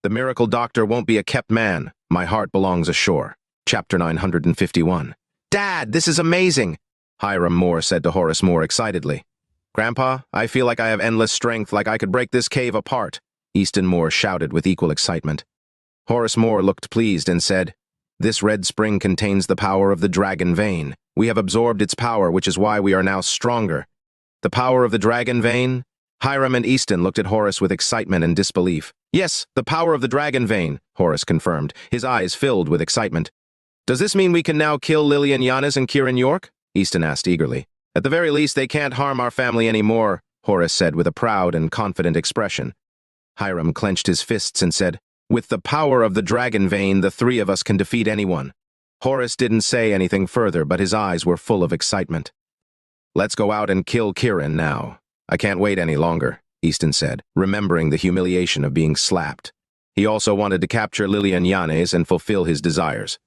The miracle doctor won't be a kept man. My heart belongs ashore. Chapter 951. Dad, this is amazing, Hiram Moore said to Horace Moore excitedly. Grandpa, I feel like I have endless strength, like I could break this cave apart, Easton Moore shouted with equal excitement. Horace Moore looked pleased and said, This red spring contains the power of the dragon vein. We have absorbed its power, which is why we are now stronger. The power of the dragon vein? Hiram and Easton looked at Horace with excitement and disbelief. Yes, the power of the dragon vein, Horace confirmed, his eyes filled with excitement. Does this mean we can now kill Lilian Yanes and Kiran York? Easton asked eagerly. At the very least, they can't harm our family anymore, Horace said with a proud and confident expression. Hiram clenched his fists and said, With the power of the dragon vein, the three of us can defeat anyone. Horace didn't say anything further, but his eyes were full of excitement. Let's go out and kill Kiran now. I can't wait any longer, Easton said, remembering the humiliation of being slapped. He also wanted to capture Lilian Yanes and fulfill his desires.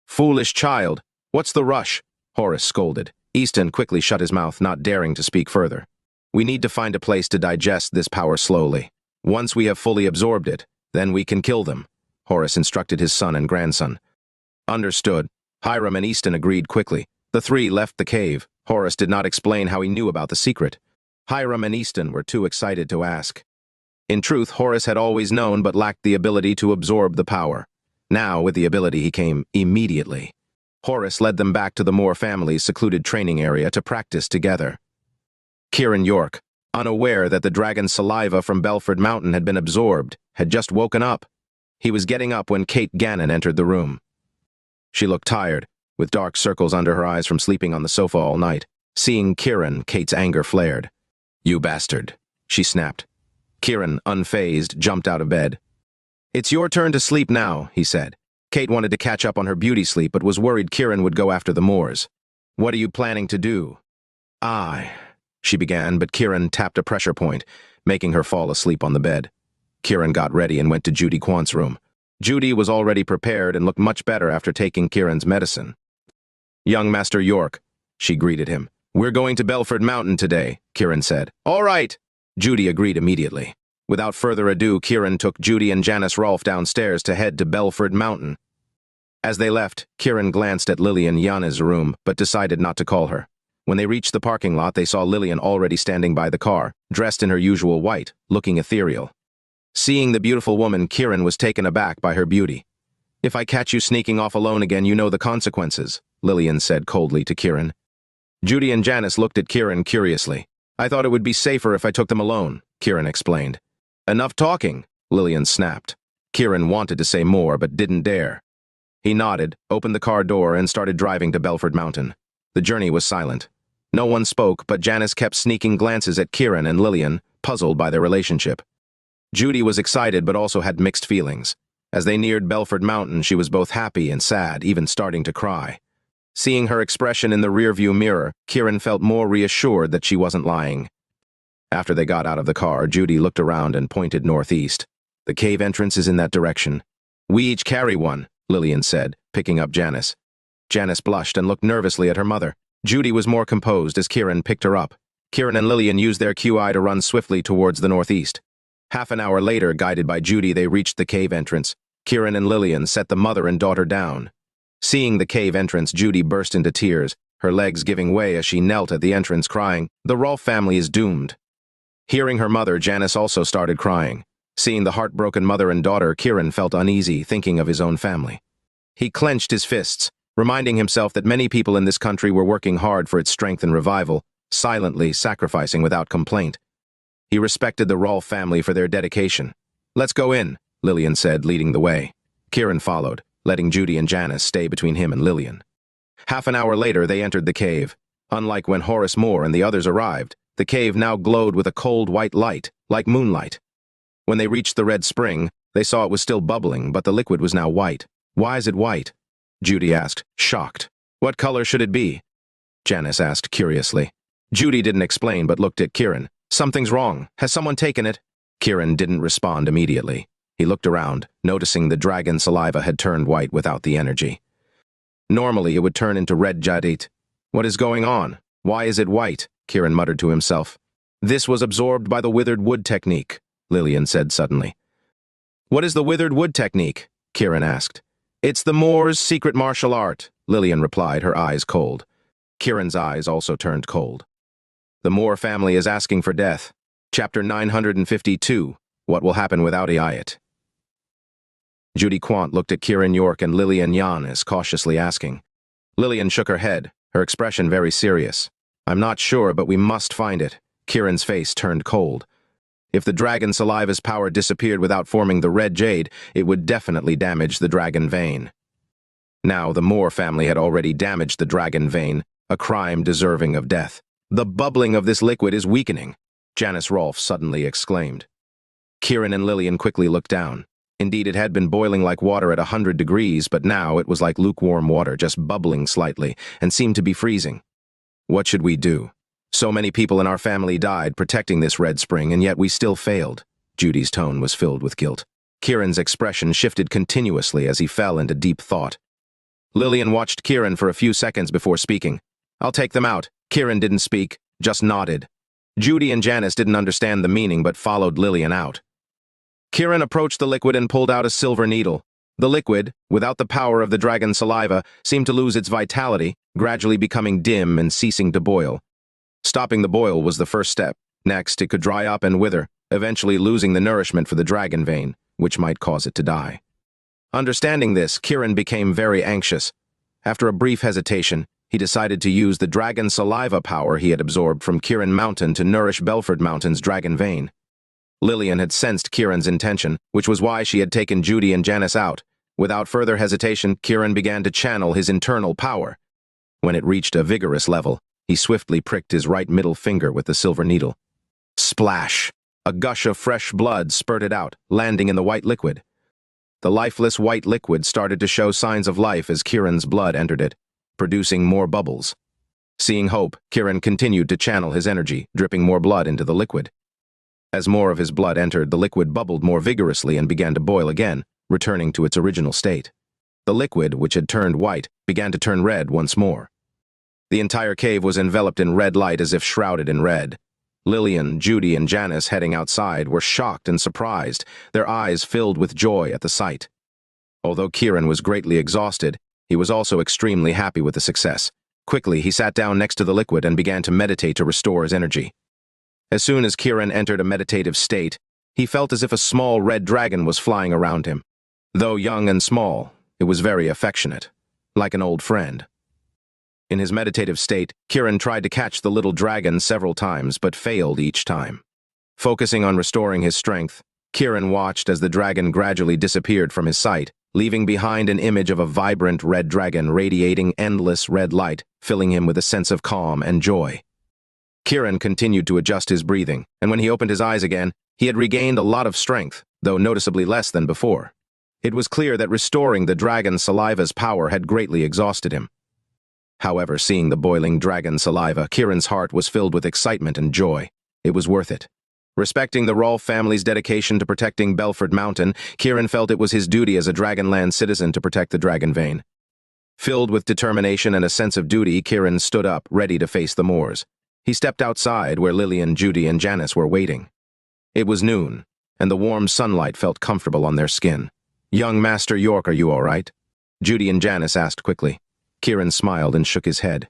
Foolish child, what's the rush? Horace scolded. Easton quickly shut his mouth, not daring to speak further. We need to find a place to digest this power slowly. Once we have fully absorbed it, then we can kill them, Horace instructed his son and grandson. Understood. Hiram and Easton agreed quickly. The three left the cave. Horace did not explain how he knew about the secret. Hiram and Easton were too excited to ask. In truth, Horace had always known but lacked the ability to absorb the power. Now, with the ability, he came immediately. Horace led them back to the Moore family's secluded training area to practice together. Kiran York, unaware that the Dragon Saliva from Belleford Mountain had been absorbed, had just woken up. He was getting up when Kate Gannon entered the room. She looked tired, with dark circles under her eyes from sleeping on the sofa all night. Seeing Kiran, Kate's anger flared. You bastard, she snapped. Kiran, unfazed, jumped out of bed. It's your turn to sleep now, he said. Kate wanted to catch up on her beauty sleep but was worried Kiran would go after the Moors. What are you planning to do? She began, but Kiran tapped a pressure point, making her fall asleep on the bed. Kiran got ready and went to Judy Quant's room. Judy was already prepared and looked much better after taking Kiran's medicine. Young Master York, she greeted him. We're going to Belleford Mountain today, Kiran said. All right, Judy agreed immediately. Without further ado, Kiran took Judy and Janice Rolfe downstairs to head to Belleford Mountain. As they left, Kiran glanced at Lilian Yanes' room, but decided not to call her. When they reached the parking lot, they saw Lilian already standing by the car, dressed in her usual white, looking ethereal. Seeing the beautiful woman, Kiran was taken aback by her beauty. If I catch you sneaking off alone again, you know the consequences, Lilian said coldly to Kiran. Judy and Janice looked at Kiran curiously. I thought it would be safer if I took them alone, Kiran explained. Enough talking, Lilian snapped. Kiran wanted to say more, but didn't dare. He nodded, opened the car door, and started driving to Belleford Mountain. The journey was silent. No one spoke, but Janice kept sneaking glances at Kiran and Lilian, puzzled by their relationship. Judy was excited but also had mixed feelings. As they neared Belleford Mountain, she was both happy and sad, even starting to cry. Seeing her expression in the rearview mirror, Kiran felt more reassured that she wasn't lying. After they got out of the car, Judy looked around and pointed northeast. The cave entrance is in that direction. We each carry one, Lilian said, picking up Janice. Janice blushed and looked nervously at her mother. Judy was more composed as Kiran picked her up. Kiran and Lilian used their QI to run swiftly towards the northeast. Half an hour later, guided by Judy, they reached the cave entrance. Kiran and Lilian set the mother and daughter down. Seeing the cave entrance, Judy burst into tears, her legs giving way as she knelt at the entrance crying, The Rolfe family is doomed. Hearing her mother, Janice also started crying. Seeing the heartbroken mother and daughter, Kiran felt uneasy, thinking of his own family. He clenched his fists, reminding himself that many people in this country were working hard for its strength and revival, silently sacrificing without complaint. He respected the Rolfe family for their dedication. Let's go in, Lilian said, leading the way. Kiran followed, letting Judy and Janice stay between him and Lilian. Half an hour later, they entered the cave. Unlike when Horace Moore and the others arrived, the cave now glowed with a cold white light, like moonlight. When they reached the red spring, they saw it was still bubbling, but the liquid was now white. Why is it white? Judy asked, shocked. What color should it be? Janice asked curiously. Judy didn't explain but looked at Kiran. Something's wrong. Has someone taken it? Kiran didn't respond immediately. He looked around, noticing the dragon saliva had turned white without the energy. Normally, it would turn into red jadit. What is going on? Why is it white? Kiran muttered to himself. This was absorbed by the withered wood technique, Lilian said suddenly. What is the withered wood technique? Kiran asked. It's the Moor's secret martial art, Lilian replied, her eyes cold. Kiran's eyes also turned cold. The Moor family is asking for death. Chapter 952, What Will Happen Without Iayat. Judy Quant looked at Kiran York and Lilian Yanes, cautiously asking. Lilian shook her head, her expression very serious. I'm not sure, but we must find it. Kiran's face turned cold. If the Dragon Saliva's power disappeared without forming the red jade, it would definitely damage the dragon vein. Now, the Moor family had already damaged the dragon vein, a crime deserving of death. The bubbling of this liquid is weakening, Janice Rolfe suddenly exclaimed. Kiran and Lilian quickly looked down. Indeed, it had been boiling like water at 100 degrees, but now it was like lukewarm water, just bubbling slightly, and seemed to be freezing. What should we do? So many people in our family died protecting this red spring, and yet we still failed. Judy's tone was filled with guilt. Kiran's expression shifted continuously as he fell into deep thought. Lilian watched Kiran for a few seconds before speaking. I'll take them out. Kiran didn't speak, just nodded. Judy and Janice didn't understand the meaning but followed Lilian out. Kiran approached the liquid and pulled out a silver needle. The liquid, without the power of the dragon saliva, seemed to lose its vitality, gradually becoming dim and ceasing to boil. Stopping the boil was the first step. Next, it could dry up and wither, eventually losing the nourishment for the dragon vein, which might cause it to die. Understanding this, Kiran became very anxious. After a brief hesitation, he decided to use the dragon saliva power he had absorbed from Kiran Mountain to nourish Belleford Mountain's dragon vein. Lilian had sensed Kiran's intention, which was why she had taken Judy and Janice out. Without further hesitation, Kiran began to channel his internal power. When it reached a vigorous level, he swiftly pricked his right middle finger with the silver needle. Splash! A gush of fresh blood spurted out, landing in the white liquid. The lifeless white liquid started to show signs of life as Kiran's blood entered it, producing more bubbles. Seeing hope, Kiran continued to channel his energy, dripping more blood into the liquid. As more of his blood entered, the liquid bubbled more vigorously and began to boil again, returning to its original state. The liquid, which had turned white, began to turn red once more. The entire cave was enveloped in red light as if shrouded in red. Lilian, Judy, and Janice, heading outside, were shocked and surprised, their eyes filled with joy at the sight. Although Kiran was greatly exhausted, he was also extremely happy with the success. Quickly, he sat down next to the liquid and began to meditate to restore his energy. As soon as Kiran entered a meditative state, he felt as if a small red dragon was flying around him. Though young and small, it was very affectionate, like an old friend. In his meditative state, Kiran tried to catch the little dragon several times, but failed each time. Focusing on restoring his strength, Kiran watched as the dragon gradually disappeared from his sight, leaving behind an image of a vibrant red dragon radiating endless red light, filling him with a sense of calm and joy. Kiran continued to adjust his breathing, and when he opened his eyes again, he had regained a lot of strength, though noticeably less than before. It was clear that restoring the dragon saliva's power had greatly exhausted him. However, seeing the boiling dragon saliva, Kiran's heart was filled with excitement and joy. It was worth it. Respecting the Rolfe family's dedication to protecting Belleford Mountain, Kiran felt it was his duty as a Dragonland citizen to protect the dragon vein. Filled with determination and a sense of duty, Kiran stood up, ready to face the Moors. He stepped outside where Lilian, Judy, and Janice were waiting. It was noon, and the warm sunlight felt comfortable on their skin. "Young Master York, are you all right?" Judy and Janice asked quickly. Kiran smiled and shook his head.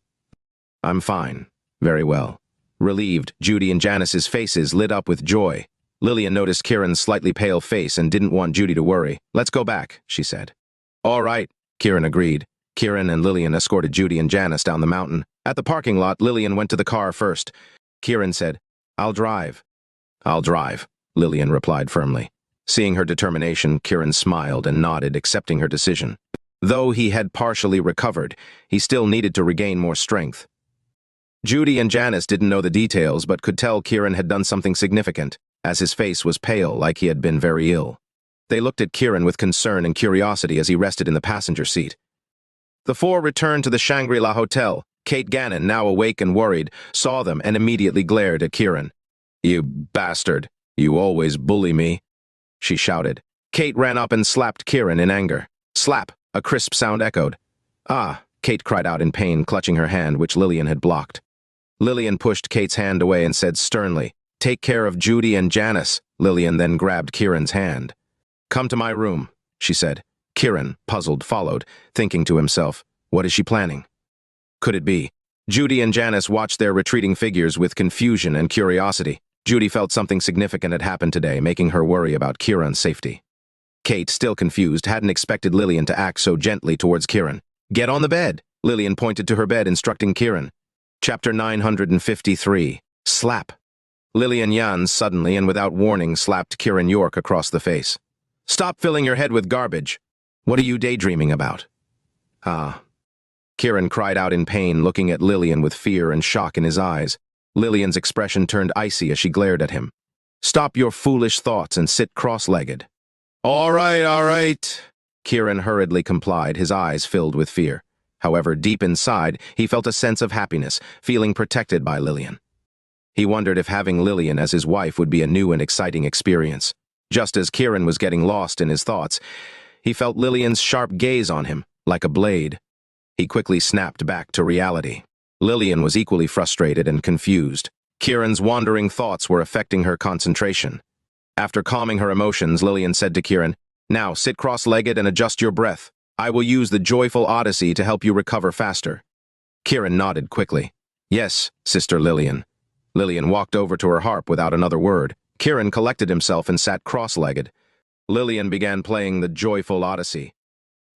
"I'm fine. Very well." Relieved, Judy and Janice's faces lit up with joy. Lilian noticed Kiran's slightly pale face and didn't want Judy to worry. "Let's go back," she said. "All right," Kiran agreed. Kiran and Lilian escorted Judy and Janice down the mountain. At the parking lot, Lilian went to the car first. Kiran said, "I'll drive." "I'll drive," Lilian replied firmly. Seeing her determination, Kiran smiled and nodded, accepting her decision. Though he had partially recovered, he still needed to regain more strength. Judy and Janice didn't know the details, but could tell Kiran had done something significant, as his face was pale, like he had been very ill. They looked at Kiran with concern and curiosity as he rested in the passenger seat. The four returned to the Shangri-La Hotel. Kate Gannon, now awake and worried, saw them and immediately glared at Kiran. "You bastard! You always bully me!" she shouted. Kate ran up and slapped Kiran in anger. Slap! A crisp sound echoed. "Ah!" Kate cried out in pain, clutching her hand, which Lilian had blocked. Lilian pushed Kate's hand away and said sternly, "Take care of Judy and Janice." Lilian then grabbed Kiran's hand. "Come to my room," she said. Kiran, puzzled, followed, thinking to himself, what is she planning? Could it be? Judy and Janice watched their retreating figures with confusion and curiosity. Judy felt something significant had happened today, making her worry about Kiran's safety. Kate, still confused, hadn't expected Lilian to act so gently towards Kiran. "Get on the bed," Lilian pointed to her bed, instructing Kiran. Chapter 953. Slap. Lilian Yanes suddenly and without warning slapped Kiran York across the face. "Stop filling your head with garbage. What are you daydreaming about?" "Ah." Kiran cried out in pain, looking at Lilian with fear and shock in his eyes. Lilian's expression turned icy as she glared at him. "Stop your foolish thoughts and sit cross-legged." All right. Kiran hurriedly complied, his eyes filled with fear. However, deep inside, he felt a sense of happiness, feeling protected by Lilian. He wondered if having Lilian as his wife would be a new and exciting experience. Just as Kiran was getting lost in his thoughts, he felt Lilian's sharp gaze on him, like a blade. He quickly snapped back to reality. Lilian was equally frustrated and confused. Kiran's wandering thoughts were affecting her concentration. After calming her emotions, Lilian said to Kiran, "Now sit cross-legged and adjust your breath. I will use the joyful odyssey to help you recover faster." Kiran nodded quickly. "Yes, Sister Lilian." Lilian walked over to her harp without another word. Kiran collected himself and sat cross-legged. Lilian began playing the joyful odyssey.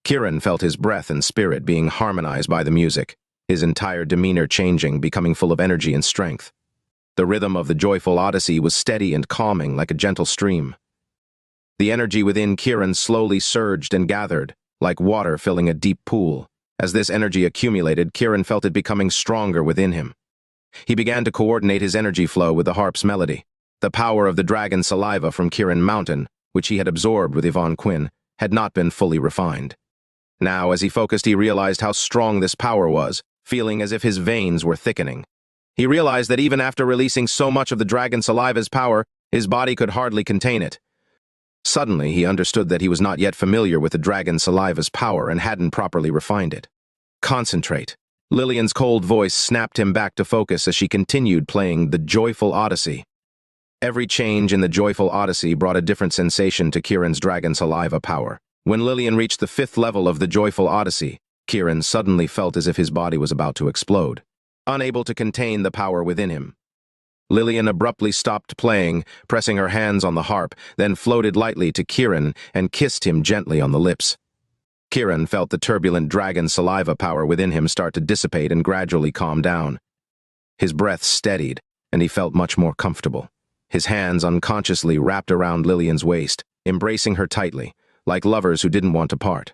Kiran felt his breath and spirit being harmonized by the music, his entire demeanor changing, becoming full of energy and strength. The rhythm of the joyful odyssey was steady and calming, like a gentle stream. The energy within Kiran slowly surged and gathered, like water filling a deep pool. As this energy accumulated, Kiran felt it becoming stronger within him. He began to coordinate his energy flow with the harp's melody. The power of the Dragon Saliva from Kiran Mountain, which he had absorbed with Yvonne Quinn, had not been fully refined. Now, as he focused, he realized how strong this power was, feeling as if his veins were thickening. He realized that even after releasing so much of the Dragon Saliva's power, his body could hardly contain it. Suddenly, he understood that he was not yet familiar with the Dragon Saliva's power and hadn't properly refined it. "Concentrate." Lilian's cold voice snapped him back to focus as she continued playing the joyful odyssey. Every change in the joyful odyssey brought a different sensation to Kiran's Dragon Saliva power. When Lilian reached the 5th level of the joyful odyssey, Kiran suddenly felt as if his body was about to explode, unable to contain the power within him. Lilian abruptly stopped playing, pressing her hands on the harp, then floated lightly to Kiran and kissed him gently on the lips. Kiran felt the turbulent Dragon Saliva power within him start to dissipate and gradually calm down. His breath steadied, and he felt much more comfortable. His hands unconsciously wrapped around Lilian's waist, embracing her tightly, like lovers who didn't want to part.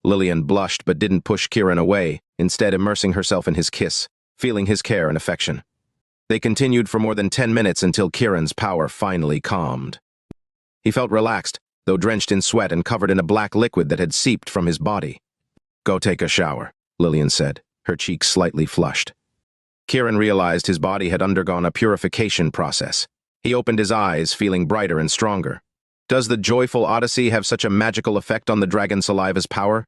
Lilian blushed but didn't push Kiran away, instead immersing herself in his kiss, feeling his care and affection. They continued for more than 10 minutes until Kiran's power finally calmed. He felt relaxed, though drenched in sweat and covered in a black liquid that had seeped from his body. "Go take a shower," Lilian said, her cheeks slightly flushed. Kiran realized his body had undergone a purification process. He opened his eyes, feeling brighter and stronger. "Does the joyful odyssey have such a magical effect on the Dragon Saliva's power?"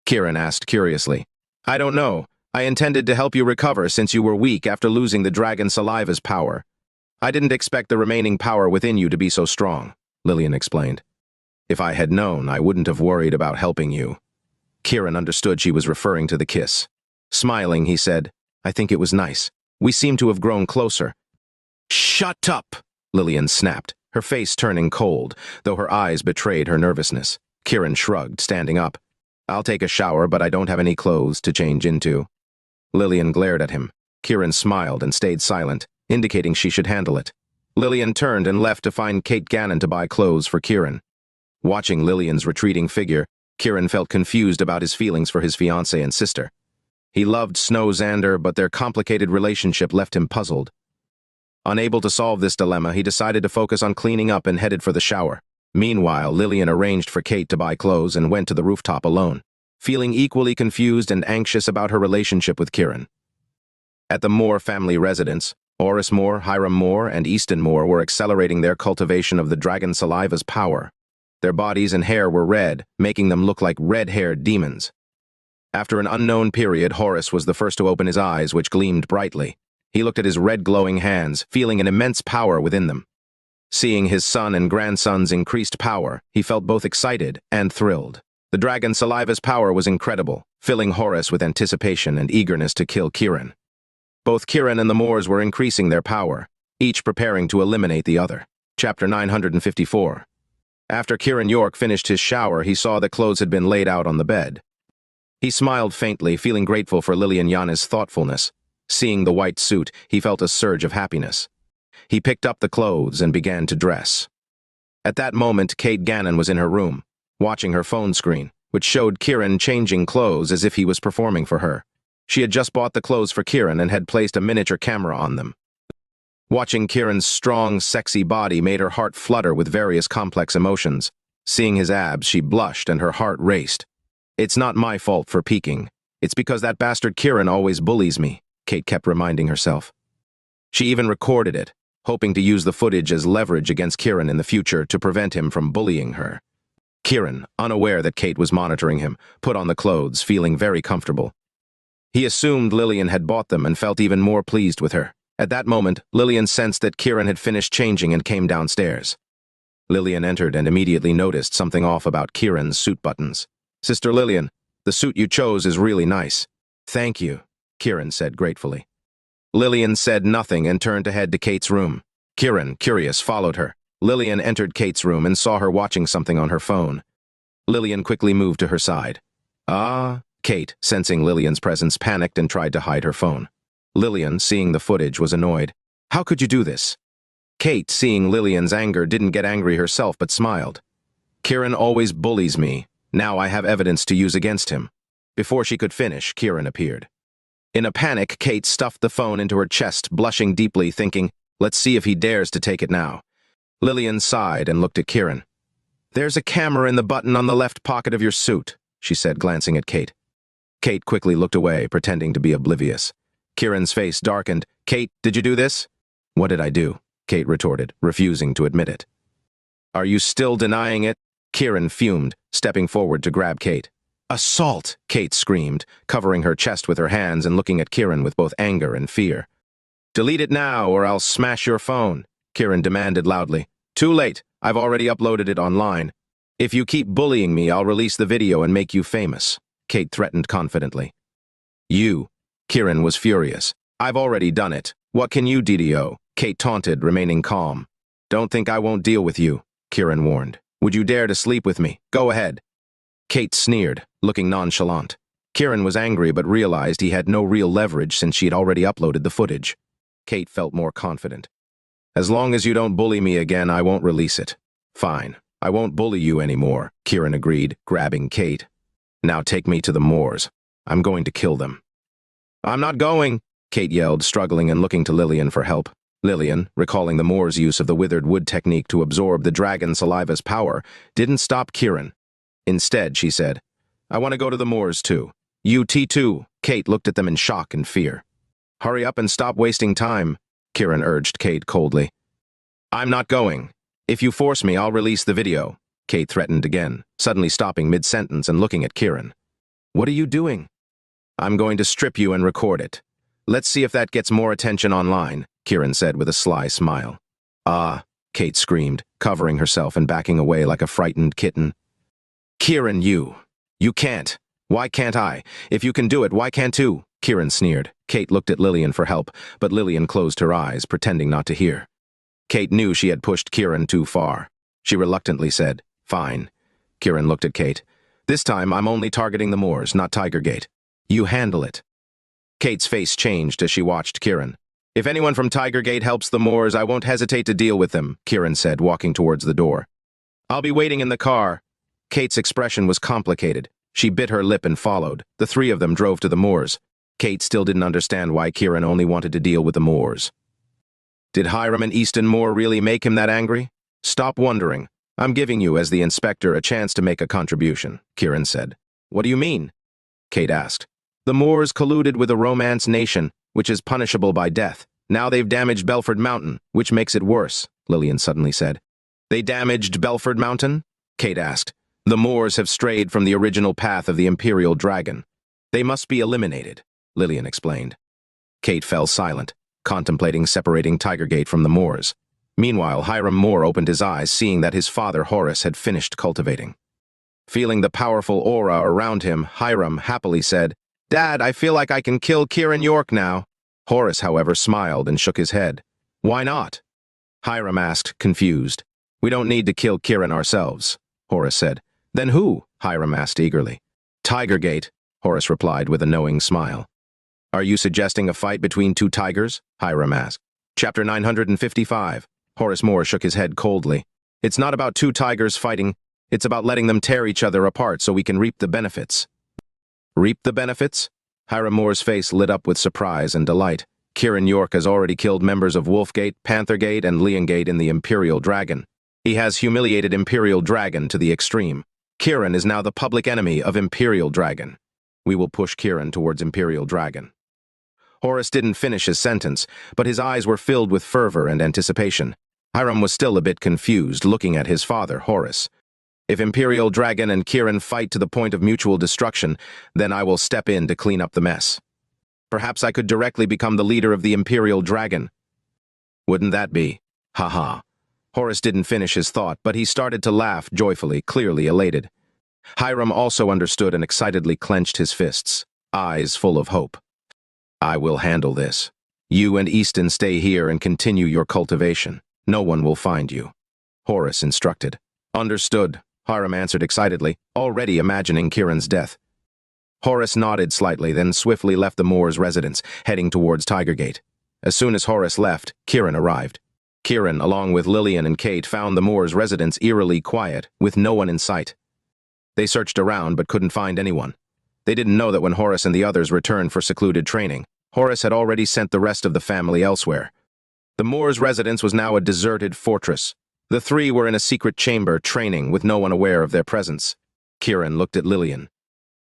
Kiran asked curiously. "I don't know. I intended to help you recover since you were weak after losing the Dragon Saliva's power. I didn't expect the remaining power within you to be so strong," Lilian explained. "If I had known, I wouldn't have worried about helping you." Kiran understood she was referring to the kiss. Smiling, he said, "I think it was nice. We seem to have grown closer." "Shut up!" Lilian snapped, her face turning cold, though her eyes betrayed her nervousness. Kiran shrugged, standing up. "I'll take a shower, but I don't have any clothes to change into." Lilian glared at him. Kiran smiled and stayed silent, indicating she should handle it. Lilian turned and left to find Kate Gannon to buy clothes for Kiran. Watching Lilian's retreating figure, Kiran felt confused about his feelings for his fiancée and sister. He loved Snow Xander, but their complicated relationship left him puzzled. Unable to solve this dilemma, he decided to focus on cleaning up and headed for the shower. Meanwhile, Lilian arranged for Kate to buy clothes and went to the rooftop alone, feeling equally confused and anxious about her relationship with Kiran. At the Moor family residence, Horace Moor, Hiram Moor, and Easton Moor were accelerating their cultivation of the Dragon Saliva's power. Their bodies and hair were red, making them look like red-haired demons. After an unknown period, Horace was the first to open his eyes, which gleamed brightly. He looked at his red glowing hands, feeling an immense power within them. Seeing his son and grandson's increased power, he felt both excited and thrilled. The Dragon Saliva's power was incredible, filling Horace with anticipation and eagerness to kill Kiran. Both Kiran and the Moors were increasing their power, each preparing to eliminate the other. Chapter 954. After Kiran York finished his shower, he saw that clothes had been laid out on the bed. He smiled faintly, feeling grateful for Lilian Yanes' thoughtfulness. Seeing the white suit, he felt a surge of happiness. He picked up the clothes and began to dress. At that moment, Kate Gannon was in her room, watching her phone screen, which showed Kiran changing clothes as if he was performing for her. She had just bought the clothes for Kiran and had placed a miniature camera on them. Watching Kiran's strong, sexy body made her heart flutter with various complex emotions. Seeing his abs, she blushed and her heart raced. "It's not my fault for peeking. It's because that bastard Kiran always bullies me," Kate kept reminding herself. She even recorded it, hoping to use the footage as leverage against Kiran in the future to prevent him from bullying her. Kiran, unaware that Kate was monitoring him, put on the clothes, feeling very comfortable. He assumed Lilian had bought them and felt even more pleased with her. At that moment, Lilian sensed that Kiran had finished changing and came downstairs. Lilian entered and immediately noticed something off about Kiran's suit buttons. "Sister Lilian, the suit you chose is really nice." "Thank you," Kiran said gratefully. Lilian said nothing and turned to head to Kate's room. Kiran, curious, followed her. Lilian entered Kate's room and saw her watching something on her phone. Lilian quickly moved to her side. "Ah," Kate, sensing Lilian's presence, panicked and tried to hide her phone. Lilian, seeing the footage, was annoyed. "How could you do this?" Kate, seeing Lilian's anger, didn't get angry herself but smiled. "Kiran always bullies me. Now I have evidence to use against him." Before she could finish, Kiran appeared. In a panic, Kate stuffed the phone into her chest, blushing deeply, thinking, "Let's see if he dares to take it now." Lilian sighed and looked at Kiran. "There's a camera in the button on the left pocket of your suit," she said, glancing at Kate. Kate quickly looked away, pretending to be oblivious. Kiran's face darkened. "Kate, did you do this?" "What did I do?" Kate retorted, refusing to admit it. "Are you still denying it?" Kiran fumed, stepping forward to grab Kate. "Assault!" Kate screamed, covering her chest with her hands and looking at Kiran with both anger and fear. "Delete it now, or I'll smash your phone," Kiran demanded loudly. "Too late. I've already uploaded it online. If you keep bullying me, I'll release the video and make you famous," Kate threatened confidently. "You," Kiran was furious. "I've already done it. What can you do?" Kate taunted, remaining calm. "Don't think I won't deal with you," Kiran warned. "Would you dare to sleep with me? Go ahead." Kate sneered, looking nonchalant. Kiran was angry but realized he had no real leverage since she had already uploaded the footage. Kate felt more confident. "As long as you don't bully me again, I won't release it." "Fine. I won't bully you anymore," Kiran agreed, grabbing Kate. "Now take me to the Moors. I'm going to kill them." "I'm not going," Kate yelled, struggling and looking to Lilian for help. Lilian, recalling the Moors' use of the withered wood technique to absorb the Dragon Saliva's power, didn't stop Kiran. Instead, she said, "I want to go to the Moors too." "You too." Kate looked at them in shock and fear. "Hurry up and stop wasting time," Kiran urged Kate coldly. "I'm not going. If you force me, I'll release the video," Kate threatened again, suddenly stopping mid-sentence and looking at Kiran. "What are you doing?" "I'm going to strip you and record it. Let's see if that gets more attention online," Kiran said with a sly smile. "Ah," Kate screamed, covering herself and backing away like a frightened kitten. "Kiran, you can't. Why can't I? If you can do it, why can't you?" Kiran sneered. Kate looked at Lilian for help, but Lilian closed her eyes, pretending not to hear. Kate knew she had pushed Kiran too far. She reluctantly said, "Fine." Kiran looked at Kate. "This time, I'm only targeting the Moors, not Tigergate. You handle it." Kate's face changed as she watched Kiran. "If anyone from Tigergate helps the Moors, I won't hesitate to deal with them," Kiran said, walking towards the door. "I'll be waiting in the car." Kate's expression was complicated. She bit her lip and followed. The three of them drove to the Moors. Kate still didn't understand why Kiran only wanted to deal with the Moors. Did Hiram and Easton Moor really make him that angry? "Stop wondering. I'm giving you, as the inspector, a chance to make a contribution," Kiran said. "What do you mean?" Kate asked. "The Moors colluded with a Romance nation, which is punishable by death. Now they've damaged Belleford Mountain, which makes it worse," Lilian suddenly said. "They damaged Belleford Mountain?" Kate asked. "The Moors have strayed from the original path of the Imperial Dragon. They must be eliminated," Lilian explained. Kate fell silent, contemplating separating Tigergate from the Moors. Meanwhile, Hiram Moor opened his eyes, seeing that his father Horace had finished cultivating. Feeling the powerful aura around him, Hiram happily said, "Dad, I feel like I can kill Kiran York now." Horace, however, smiled and shook his head. "Why not?" Hiram asked, confused. "We don't need to kill Kiran ourselves," Horace said. "Then who?" Hiram asked eagerly. "Tigergate," Horace replied with a knowing smile. "Are you suggesting a fight between two tigers?" Hiram asked. Chapter 955. Horace Moor shook his head coldly. "It's not about two tigers fighting. It's about letting them tear each other apart so we can reap the benefits." "Reap the benefits?" Hiram Moor's face lit up with surprise and delight. "Kiran York has already killed members of Wolfgate, Panthergate, and Liongate in the Imperial Dragon. He has humiliated Imperial Dragon to the extreme. Kiran is now the public enemy of Imperial Dragon. We will push Kiran towards Imperial Dragon." Horace didn't finish his sentence, but his eyes were filled with fervor and anticipation. Hiram was still a bit confused, looking at his father, Horace. "If Imperial Dragon and Kiran fight to the point of mutual destruction, then I will step in to clean up the mess. Perhaps I could directly become the leader of the Imperial Dragon." "Wouldn't that be? Ha." Horace didn't finish his thought, but he started to laugh joyfully, clearly elated. Hiram also understood and excitedly clenched his fists, eyes full of hope. "I will handle this. You and Easton stay here and continue your cultivation. No one will find you," Horace instructed. "Understood," Hiram answered excitedly, already imagining Kiran's death. Horace nodded slightly, then swiftly left the Moor's residence, heading towards Tigergate. As soon as Horace left, Kiran arrived. Kiran, along with Lilian and Kate, found the Moor's residence eerily quiet, with no one in sight. They searched around but couldn't find anyone. They didn't know that when Horace and the others returned for secluded training, Horace had already sent the rest of the family elsewhere. The Moor's residence was now a deserted fortress. The three were in a secret chamber, training, with no one aware of their presence. Kiran looked at Lilian.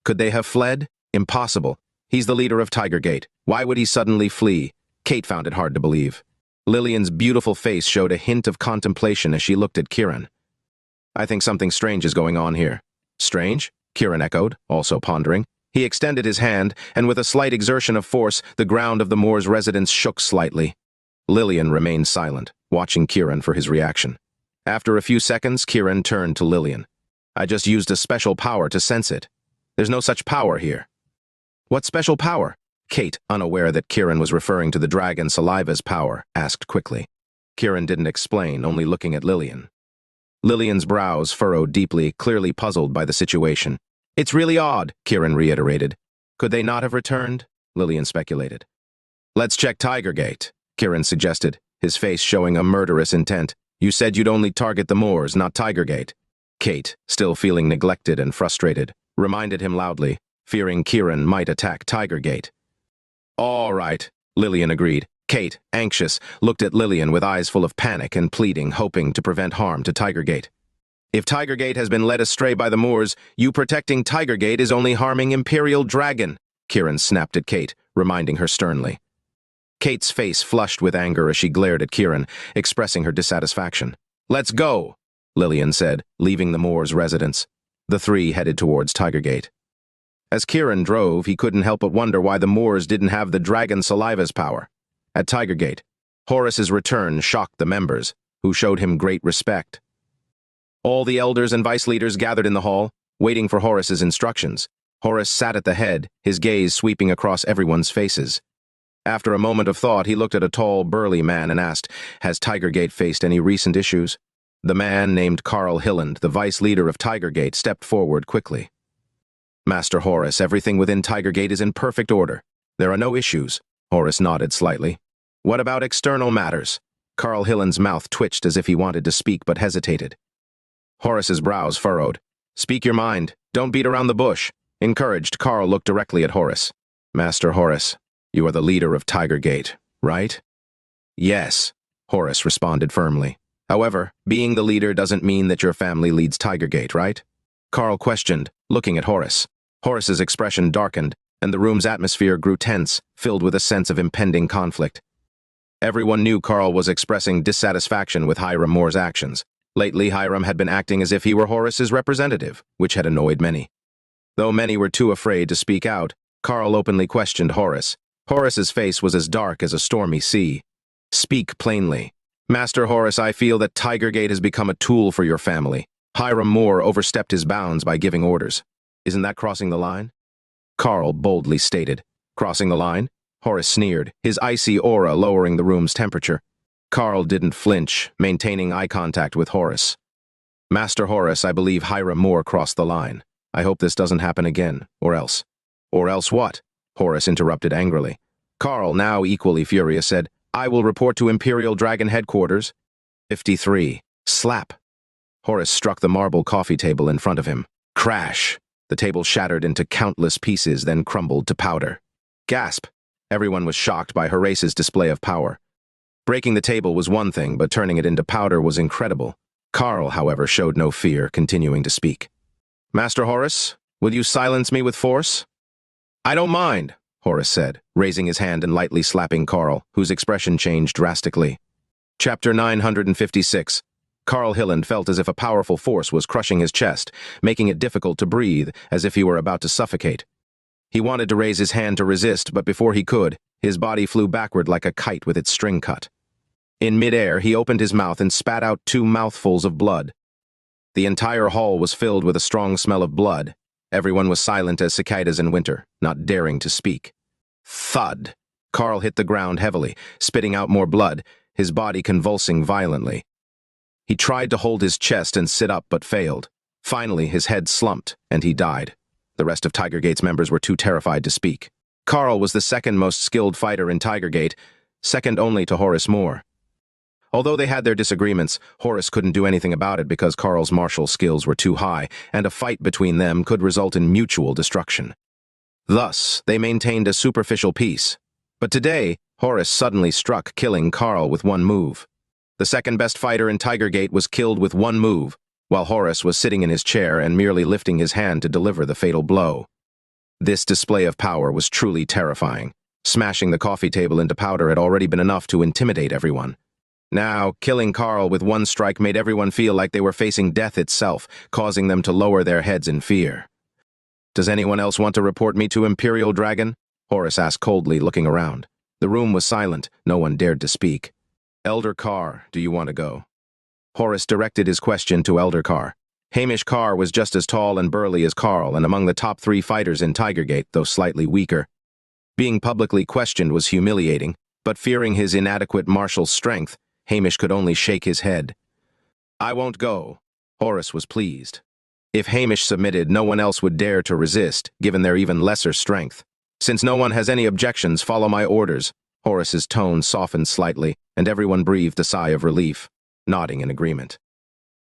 Could they have fled? Impossible. He's the leader of Tigergate. Why would he suddenly flee? Kate found it hard to believe. Lilian's beautiful face showed a hint of contemplation as she looked at Kiran. "I think something strange is going on here." "Strange?" Kiran echoed, also pondering. He extended his hand, and with a slight exertion of force, the ground of the Moor's residence shook slightly. Lilian remained silent, watching Kiran for his reaction. After a few seconds, Kiran turned to Lilian. "I just used a special power to sense it. There's no such power here." "What special power?" Kate, unaware that Kiran was referring to the Dragon Saliva's power, asked quickly. Kiran didn't explain, only looking at Lilian. Lilian's brows furrowed deeply, clearly puzzled by the situation. "It's really odd," Kiran reiterated. "Could they not have returned?" Lilian speculated. "Let's check Tigergate," Kiran suggested, his face showing a murderous intent. "You said you'd only target the Moors, not Tigergate." Kate, still feeling neglected and frustrated, reminded him loudly, fearing Kiran might attack Tigergate. "All right," Lilian agreed. Kate, anxious, looked at Lilian with eyes full of panic and pleading, hoping to prevent harm to Tigergate. "If Tigergate has been led astray by the Moors, you protecting Tigergate is only harming Imperial Dragon," Kiran snapped at Kate, reminding her sternly. Kate's face flushed with anger as she glared at Kiran, expressing her dissatisfaction. "Let's go," Lilian said, leaving the Moor's residence. The three headed towards Tigergate. As Kiran drove, he couldn't help but wonder why the Moors didn't have the Dragon Saliva's power. At Tigergate, Horace's return shocked the members, who showed him great respect. All the elders and vice leaders gathered in the hall, waiting for Horace's instructions. Horace sat at the head, his gaze sweeping across everyone's faces. After a moment of thought, he looked at a tall, burly man and asked, "Has Tigergate faced any recent issues?" The man, named Carl Hilland, the vice leader of Tigergate, stepped forward quickly. "Master Horace, everything within Tigergate is in perfect order. There are no issues." Horace nodded slightly. "What about external matters?" Carl Hilland's mouth twitched as if he wanted to speak but hesitated. Horace's brows furrowed. "Speak your mind. Don't beat around the bush." Encouraged, Carl looked directly at Horace. "Master Horace, you are the leader of Tigergate, right?" "Yes," Horace responded firmly. "However, being the leader doesn't mean that your family leads Tigergate, right?" Carl questioned, looking at Horace. Horace's expression darkened, and the room's atmosphere grew tense, filled with a sense of impending conflict. Everyone knew Carl was expressing dissatisfaction with Hiram Moor's actions. Lately, Hiram had been acting as if he were Horace's representative, which had annoyed many. Though many were too afraid to speak out, Carl openly questioned Horace. Horace's face was as dark as a stormy sea. "Speak plainly. Master Horace, I feel that Tigergate has become a tool for your family. Hiram Moor overstepped his bounds by giving orders. Isn't that crossing the line? Carl boldly stated. Crossing the line? Horace sneered, his icy aura lowering the room's temperature. Carl didn't flinch, maintaining eye contact with Horace. Master Horace, I believe Hiram Moor crossed the line. I hope this doesn't happen again, or else. Or else what? Horace interrupted angrily. Carl, now equally furious, said, I will report to Imperial Dragon Headquarters. 53. Slap. Horace struck the marble coffee table in front of him. Crash. The table shattered into countless pieces, then crumbled to powder. Gasp. Everyone was shocked by Horace's display of power. Breaking the table was one thing, but turning it into powder was incredible. Carl, however, showed no fear, continuing to speak. Master Horace, will you silence me with force? I don't mind, Horace said, raising his hand and lightly slapping Carl, whose expression changed drastically. Chapter 956. Carl Hilland felt as if a powerful force was crushing his chest, making it difficult to breathe, as if he were about to suffocate. He wanted to raise his hand to resist, but before he could, his body flew backward like a kite with its string cut. In midair, he opened his mouth and spat out 2 mouthfuls of blood. The entire hall was filled with a strong smell of blood. Everyone was silent as cicadas in winter, not daring to speak. Thud! Carl hit the ground heavily, spitting out more blood, his body convulsing violently. He tried to hold his chest and sit up, but failed. Finally, his head slumped, and he died. The rest of Tigergate's members were too terrified to speak. Carl was the second most skilled fighter in Tigergate, second only to Horace Moor. Although they had their disagreements, Horace couldn't do anything about it because Carl's martial skills were too high, and a fight between them could result in mutual destruction. Thus, they maintained a superficial peace. But today, Horace suddenly struck, killing Carl with one move. The second best fighter in Tigergate was killed with one move, while Horace was sitting in his chair and merely lifting his hand to deliver the fatal blow. This display of power was truly terrifying. Smashing the coffee table into powder had already been enough to intimidate everyone. Now, killing Carl with one strike made everyone feel like they were facing death itself, causing them to lower their heads in fear. Does anyone else want to report me to Imperial Dragon? Horace asked coldly, looking around. The room was silent. No one dared to speak. Elder Carr, do you want to go? Horace directed his question to Elder Carr. Hamish Carr was just as tall and burly as Carl, and among the top 3 fighters in Tigergate, though slightly weaker. Being publicly questioned was humiliating, but fearing his inadequate martial strength, Hamish could only shake his head. I won't go. Horace was pleased. If Hamish submitted, no one else would dare to resist, given their even lesser strength. Since no one has any objections, follow my orders. Horace's tone softened slightly, and everyone breathed a sigh of relief, nodding in agreement.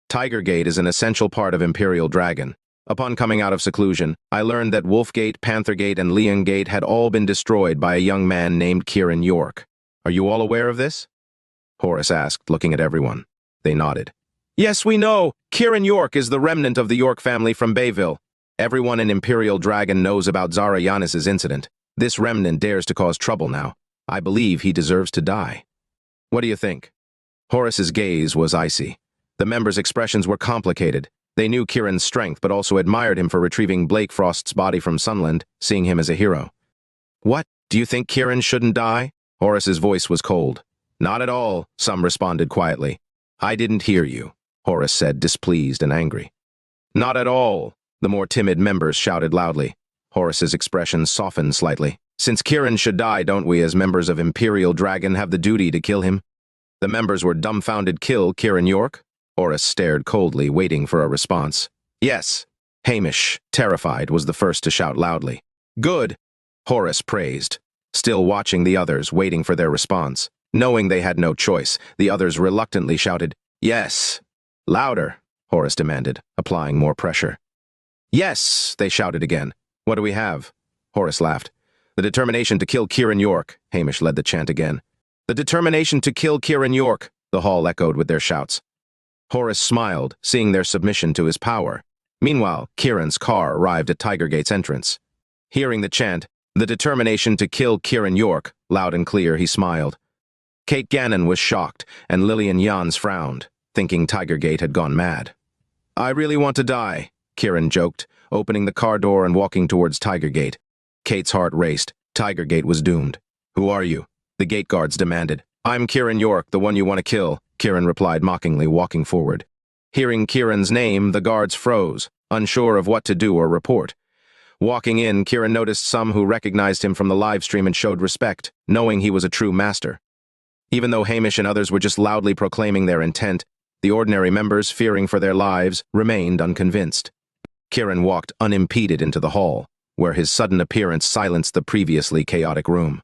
Tigergate is an essential part of Imperial Dragon. Upon coming out of seclusion, I learned that Wolfgate, Panthergate, and Leongate had all been destroyed by a young man named Kiran York. Are you all aware of this? Horace asked, looking at everyone. They nodded. Yes, we know. Kiran York is the remnant of the York family from Bayville. Everyone in Imperial Dragon knows about Zara Yanis's incident. This remnant dares to cause trouble now. I believe he deserves to die. What do you think? Horace's gaze was icy. The members' expressions were complicated. They knew Kiran's strength, but also admired him for retrieving Blake Frost's body from Sunland, seeing him as a hero. What? Do you think Kiran shouldn't die? Horace's voice was cold. Not at all, some responded quietly. I didn't hear you, Horace said, displeased and angry. Not at all, the more timid members shouted loudly. Horace's expression softened slightly. Since Kiran should die, don't we, as members of Imperial Dragon, have the duty to kill him? The members were dumbfounded. Kill Kiran York? Horace stared coldly, waiting for a response. Yes. Hamish, terrified, was the first to shout loudly. Good, Horace praised, still watching the others, waiting for their response. Knowing they had no choice, the others reluctantly shouted, Yes. Louder, Horace demanded, applying more pressure. Yes, they shouted again. What do we have? Horace laughed. The determination to kill Kiran York, Hamish led the chant again. The determination to kill Kiran York, the hall echoed with their shouts. Horace smiled, seeing their submission to his power. Meanwhile, Kiran's car arrived at Tigergate's entrance. Hearing the chant, the determination to kill Kiran York, loud and clear, he smiled. Kate Gannon was shocked, and Lilian Yanes frowned, thinking Tigergate had gone mad. I really want to die, Kiran joked, opening the car door and walking towards Tigergate. Kate's heart raced. Tigergate was doomed. Who are you? The gate guards demanded. I'm Kiran York, the one you want to kill. Kiran replied mockingly, walking forward. Hearing Kiran's name, the guards froze, unsure of what to do or report. Walking in, Kiran noticed some who recognized him from the live stream and showed respect, knowing he was a true master. Even though Hamish and others were just loudly proclaiming their intent, the ordinary members, fearing for their lives, remained unconvinced. Kiran walked unimpeded into the hall, where his sudden appearance silenced the previously chaotic room.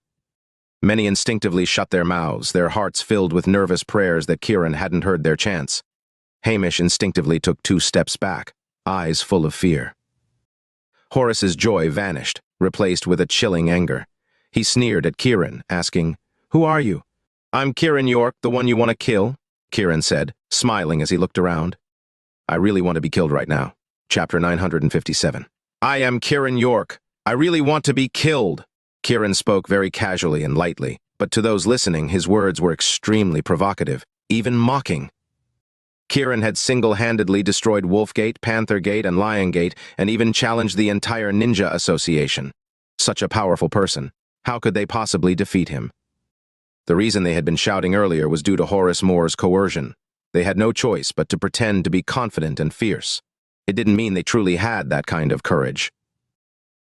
Many instinctively shut their mouths, their hearts filled with nervous prayers that Kiran hadn't heard their chants. Hamish instinctively took 2 steps back, eyes full of fear. Horace's joy vanished, replaced with a chilling anger. He sneered at Kiran, asking, "Who are you?" "I'm Kiran York, the one you want to kill," Kiran said, smiling as he looked around. "I really want to be killed right now." Chapter 957. "I am Kiran York. I really want to be killed." Kiran spoke very casually and lightly, but to those listening, his words were extremely provocative, even mocking. Kiran had single-handedly destroyed Wolfgate, Panthergate, and Liongate, and even challenged the entire Ninja Association. Such a powerful person. How could they possibly defeat him? The reason they had been shouting earlier was due to Horace Moor's coercion. They had no choice but to pretend to be confident and fierce. It didn't mean they truly had that kind of courage.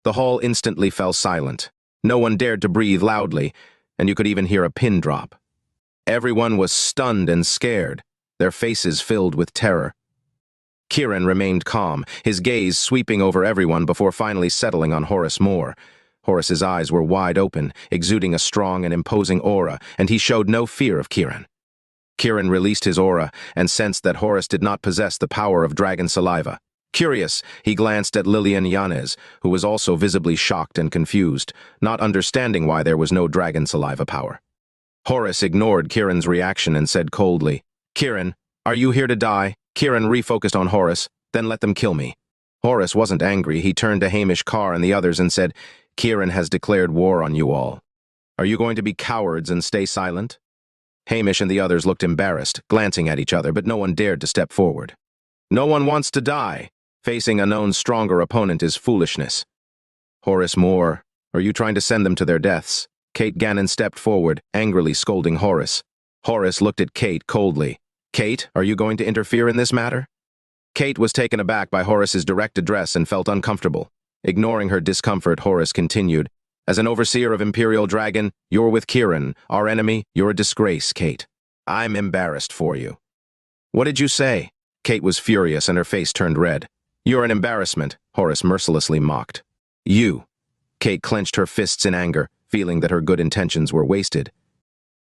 The hall instantly fell silent. No one dared to breathe loudly, and you could even hear a pin drop. Everyone was stunned and scared, their faces filled with terror. Kiran remained calm, his gaze sweeping over everyone before finally settling on Horace Moor. Horace's eyes were wide open, exuding a strong and imposing aura, and he showed no fear of Kiran. Kiran released his aura and sensed that Horace did not possess the power of Dragon Saliva. Curious, he glanced at Lilian Yanes, who was also visibly shocked and confused, not understanding why there was no Dragon Saliva power. Horace ignored Kiran's reaction and said coldly, "Kiran, are you here to die?" Kiran refocused on Horace, "Then let them kill me." Horace wasn't angry. He turned to Hamish Carr and the others and said, "Kiran has declared war on you all. Are you going to be cowards and stay silent?" Hamish and the others looked embarrassed, glancing at each other, but no one dared to step forward. "No one wants to die. Facing a known stronger opponent is foolishness." "Horace Moor, are you trying to send them to their deaths?" Kate Gannon stepped forward, angrily scolding Horace. Horace looked at Kate coldly. "Kate, are you going to interfere in this matter?" Kate was taken aback by Horace's direct address and felt uncomfortable. Ignoring her discomfort, Horace continued, "As an overseer of Imperial Dragon, you're with Kiran. Our enemy, you're a disgrace, Kate. I'm embarrassed for you." "What did you say?" Kate was furious and her face turned red. "You're an embarrassment," Horace mercilessly mocked. "You." Kate clenched her fists in anger, feeling that her good intentions were wasted.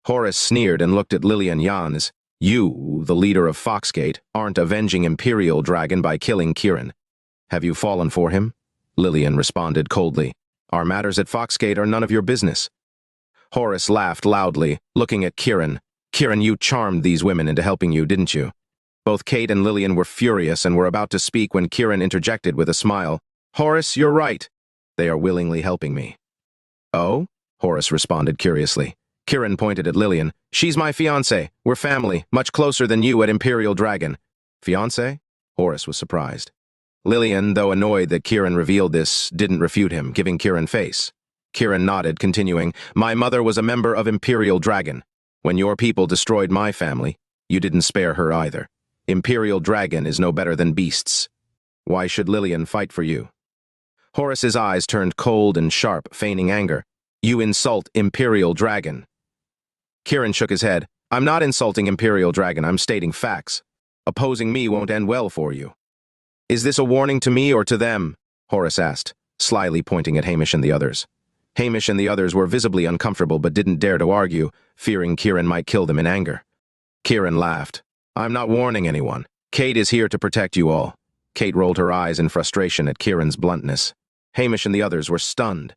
Horace sneered and looked at Lilian Yanes. "You, the leader of Foxgate, aren't avenging Imperial Dragon by killing Kiran. Have you fallen for him?" Lilian responded coldly. "Our matters at Foxgate are none of your business." Horace laughed loudly, looking at Kiran. "Kiran, you charmed these women into helping you, didn't you?" Both Kate and Lilian were furious and were about to speak when Kiran interjected with a smile. "Horace, you're right. They are willingly helping me." "Oh?" Horace responded curiously. Kiran pointed at Lilian. "She's my fiancée. We're family, much closer than you at Imperial Dragon." "Fiancée?" Horace was surprised. Lilian, though annoyed that Kiran revealed this, didn't refute him, giving Kiran face. Kiran nodded, continuing, "My mother was a member of Imperial Dragon. When your people destroyed my family, you didn't spare her either. Imperial Dragon is no better than beasts. Why should Lilian fight for you?" Horace's eyes turned cold and sharp, feigning anger. "You insult Imperial Dragon." Kiran shook his head. "I'm not insulting Imperial Dragon, I'm stating facts. Opposing me won't end well for you." "Is this a warning to me or to them?" Horace asked, slyly pointing at Hamish and the others. Hamish and the others were visibly uncomfortable but didn't dare to argue, fearing Kiran might kill them in anger. Kiran laughed. "I'm not warning anyone. Kate is here to protect you all." Kate rolled her eyes in frustration at Kiran's bluntness. Hamish and the others were stunned.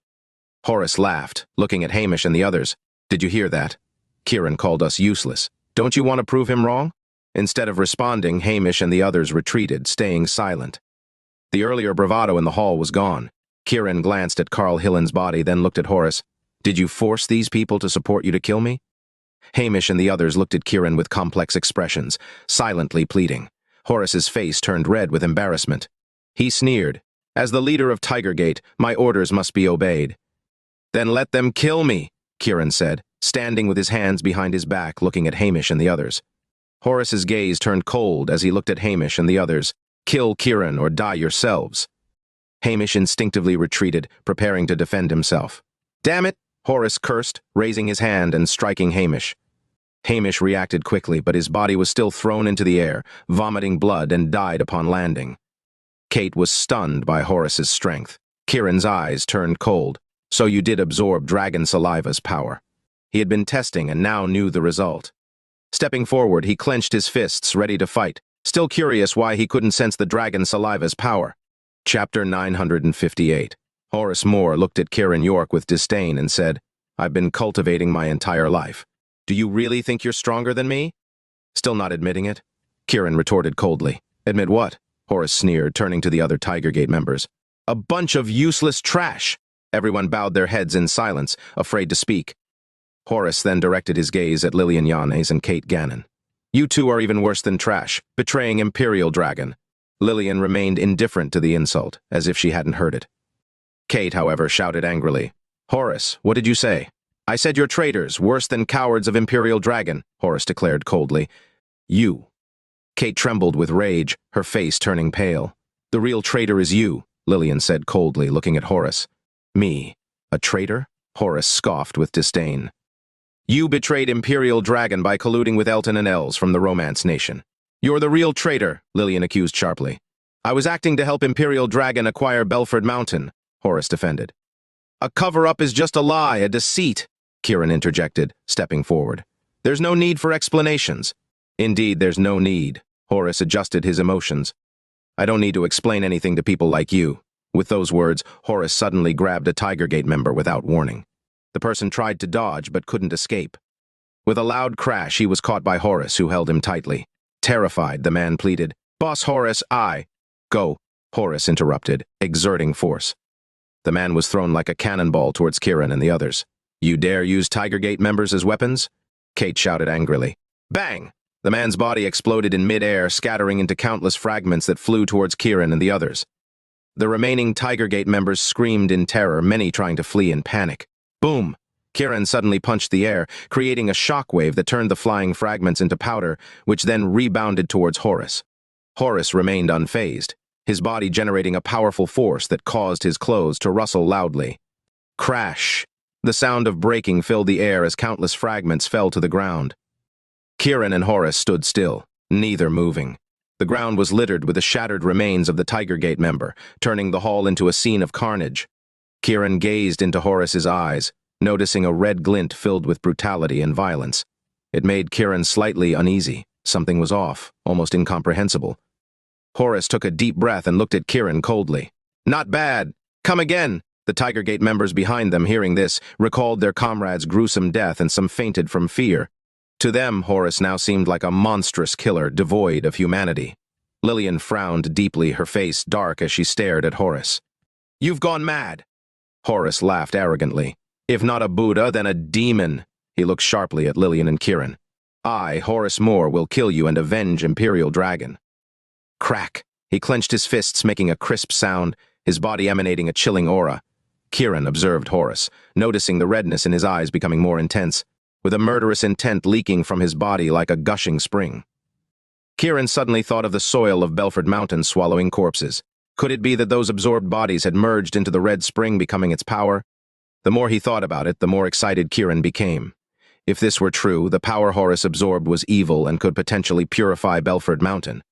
Horace laughed, looking at Hamish and the others. "Did you hear that? Kiran called us useless. Don't you want to prove him wrong?" Instead of responding, Hamish and the others retreated, staying silent. The earlier bravado in the hall was gone. Kiran glanced at Carl Hillen's body, then looked at Horace. "Did you force these people to support you to kill me?" Hamish and the others looked at Kiran with complex expressions, silently pleading. Horace's face turned red with embarrassment. He sneered. "As the leader of Tigergate, my orders must be obeyed." "Then let them kill me," Kiran said, standing with his hands behind his back, looking at Hamish and the others. Horace's gaze turned cold as he looked at Hamish and the others. Kill Kiran or die yourselves. Hamish instinctively retreated, preparing to defend himself. Damn it! Horace cursed, raising his hand and striking Hamish. Hamish reacted quickly, but his body was still thrown into the air, vomiting blood, and died upon landing. Kate was stunned by Horace's strength. Kiran's eyes turned cold. So you did absorb Dragon Saliva's power. He had been testing and now knew the result. Stepping forward, he clenched his fists, ready to fight, still curious why he couldn't sense the Dragon Saliva's power. Chapter 958. Horace Moor looked at Kiran York with disdain and said, I've been cultivating my entire life. Do you really think you're stronger than me? Still not admitting it? Kiran retorted coldly. Admit what? Horace sneered, turning to the other Tigergate members. A bunch of useless trash. Everyone bowed their heads in silence, afraid to speak. Horace then directed his gaze at Lilian Yanes and Kate Gannon. You two are even worse than trash, betraying Imperial Dragon. Lilian remained indifferent to the insult, as if she hadn't heard it. Kate, however, shouted angrily. Horace, what did you say? I said you're traitors, worse than cowards of Imperial Dragon, Horace declared coldly. You. Kate trembled with rage, her face turning pale. The real traitor is you, Lilian said coldly, looking at Horace. Me? A traitor? Horace scoffed with disdain. You betrayed Imperial Dragon by colluding with Elton and Els from the Romance Nation. You're the real traitor, Lilian accused sharply. I was acting to help Imperial Dragon acquire Belleford Mountain, Horace defended. A cover-up is just a lie, a deceit, Kiran interjected, stepping forward. There's no need for explanations. Indeed, there's no need. Horace adjusted his emotions. I don't need to explain anything to people like you. With those words, Horace suddenly grabbed a Tigergate member without warning. The person tried to dodge but couldn't escape. With a loud crash, he was caught by Horace, who held him tightly. Terrified, the man pleaded, Boss Horace, Go, Horace interrupted, exerting force. The man was thrown like a cannonball towards Kiran and the others. You dare use Tigergate members as weapons? Kate shouted angrily. Bang! The man's body exploded in mid-air, scattering into countless fragments that flew towards Kiran and the others. The remaining Tigergate members screamed in terror, many trying to flee in panic. Boom! Kiran suddenly punched the air, creating a shockwave that turned the flying fragments into powder, which then rebounded towards Horace. Horace remained unfazed, his body generating a powerful force that caused his clothes to rustle loudly. Crash! The sound of breaking filled the air as countless fragments fell to the ground. Kiran and Horace stood still, neither moving. The ground was littered with the shattered remains of the Tigergate member, turning the hall into a scene of carnage. Kiran gazed into Horace's eyes, noticing a red glint filled with brutality and violence. It made Kiran slightly uneasy. Something was off, almost incomprehensible. Horace took a deep breath and looked at Kiran coldly. Not bad. Come again. The Tigergate members behind them, hearing this, recalled their comrade's gruesome death and some fainted from fear. To them, Horace now seemed like a monstrous killer devoid of humanity. Lilian frowned deeply, her face dark as she stared at Horace. You've gone mad. Horace laughed arrogantly. If not a Buddha, then a demon. He looked sharply at Lilian and Kiran. I, Horace Moor, will kill you and avenge Imperial Dragon. Crack! He clenched his fists, making a crisp sound, his body emanating a chilling aura. Kiran observed Horace, noticing the redness in his eyes becoming more intense, with a murderous intent leaking from his body like a gushing spring. Kiran suddenly thought of the soil of Belleford Mountain swallowing corpses. Could it be that those absorbed bodies had merged into the red spring, becoming its power? The more he thought about it, the more excited Kiran became. If this were true, the power Horace absorbed was evil and could potentially purify Belleford Mountain.